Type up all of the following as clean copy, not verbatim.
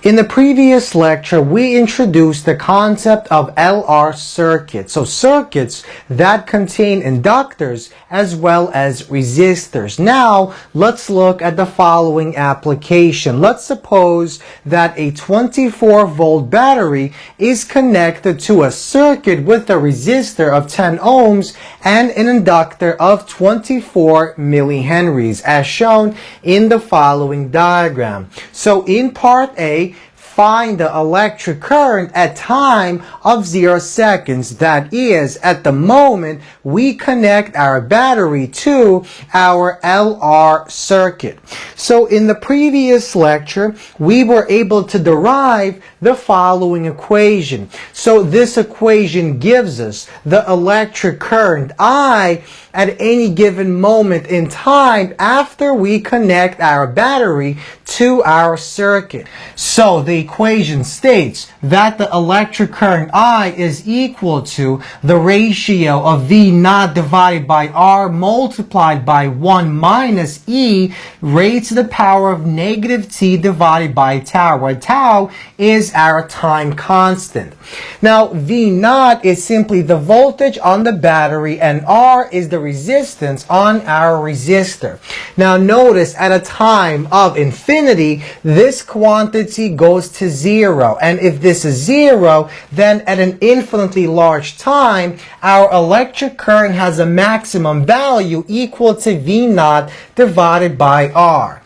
In the previous lecture, we introduced the concept of LR circuits. So circuits that contain inductors as well as resistors. Now, let's look at the following application. Let's suppose that a 24-volt battery is connected to a circuit with a resistor of 10 ohms and an inductor of 24 millihenries, as shown in the following diagram. So in part A, find the electric current at time of 0 seconds. That is, at the moment we connect our battery to our LR circuit. So in the previous lecture, we were able to derive the following equation. So this equation gives us the electric current I at any given moment in time after we connect our battery to our circuit. So the equation states that the electric current I is equal to the ratio of V naught divided by R multiplied by 1 minus E raised to the power of negative T divided by tau, where tau is our time constant. Now, V naught is simply the voltage on the battery and R is the resistance on our resistor. Now notice at a time of infinity, this quantity goes to 0. And if this is 0, then at an infinitely large time, our electric current has a maximum value equal to V naught divided by R.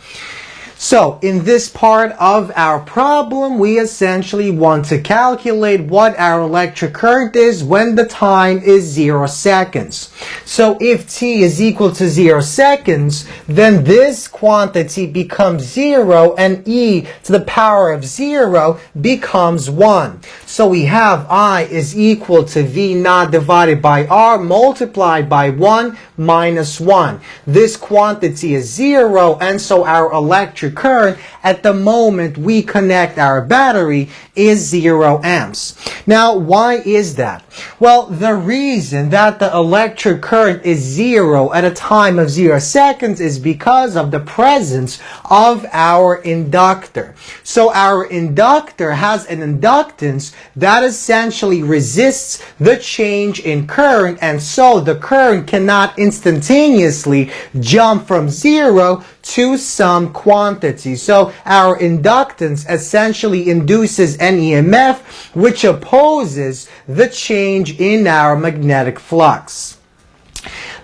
So in this part of our problem, we essentially want to calculate what our electric current is when the time is 0 seconds. So if t is equal to 0 seconds, then this quantity becomes 0 and e to the power of 0 becomes 1. So we have I is equal to V naught divided by R multiplied by 1 minus 1. This quantity is 0, and so our electric current at the moment we connect our battery is 0 amps. Now, why is that? Well, the reason that the electric current is 0 at a time of 0 seconds is because of the presence of our inductor. So our inductor has an inductance that essentially resists the change in current, and so the current cannot instantaneously jump from 0 to some quantity. So our inductance essentially induces an EMF which opposes the change in our magnetic flux.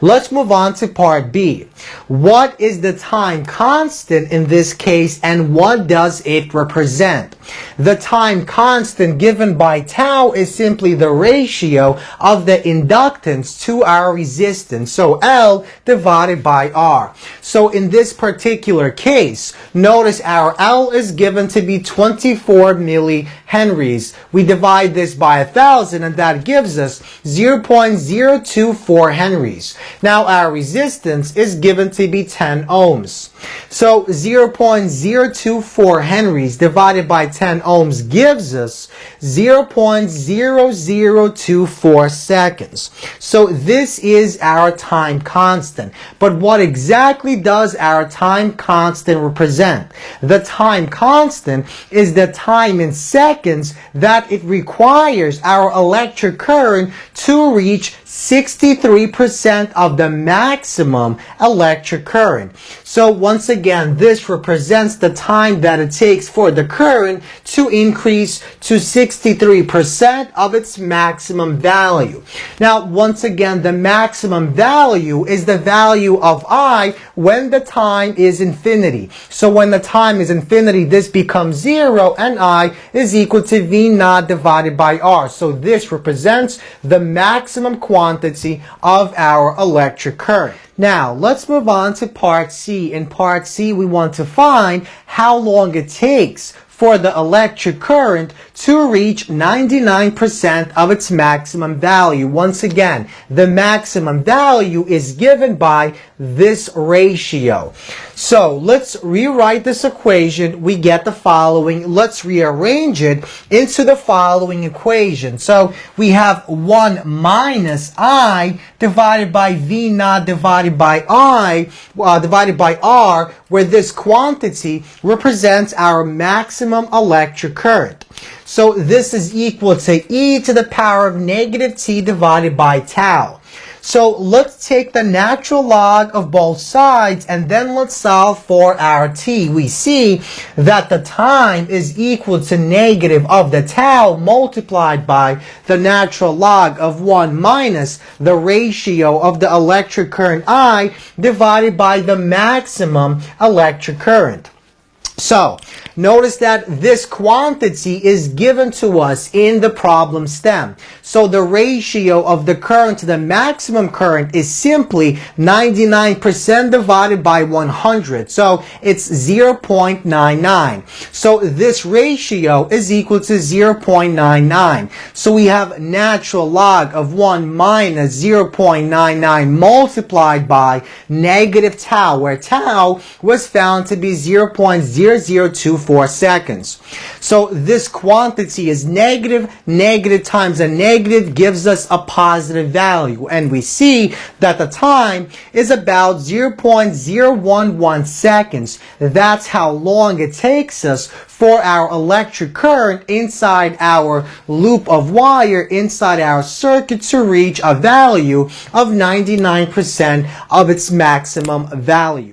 Let's move on to part B. What is the time constant in this case, and what does it represent? The time constant given by tau is simply the ratio of the inductance to our resistance, so L divided by R. So in this particular case, notice our L is given to be 24 millihenries. We divide this by 1,000 and that gives us 0.024 henries. Now our resistance is given to be 10 ohms. So 0.024 henries divided by 10 ohms gives us 0.0024 seconds. So this is our time constant. But what exactly does our time constant represent? The time constant is the time in seconds that it requires our electric current to reach 63% of the maximum electric current. So once again, this represents the time that it takes for the current to increase to 63% of its maximum value. Now, once again, the maximum value is the value of I when the time is infinity. So when the time is infinity, this becomes 0 and I is equal to V naught divided by R. So this represents the maximum quantity of our electric current. Now, let's move on to part C. In part C, we want to find how long it takes for the electric current to reach 99% of its maximum value. Once again, the maximum value is given by this ratio. So let's rewrite this equation. We get the following. Let's rearrange it into the following equation. So we have 1 minus I divided by V naught divided by divided by R, where this quantity represents our maximum electric current. So this is equal to e to the power of negative t divided by tau. So let's take the natural log of both sides and then let's solve for our t. We see that the time is equal to negative of the tau multiplied by the natural log of 1 minus the ratio of the electric current I divided by the maximum electric current. So, notice that this quantity is given to us in the problem stem. So the ratio of the current to the maximum current is simply 99% divided by 100. So it's 0.99. So this ratio is equal to 0.99. So we have natural log of 1 minus 0.99 multiplied by negative tau, where tau was found to be 0.0024 seconds. So this quantity is negative. Negative times a negative gives us a positive value. And we see that the time is about 0.011 seconds. That's how long it takes us for our electric current inside our loop of wire, inside our circuit, to reach a value of 99% of its maximum value.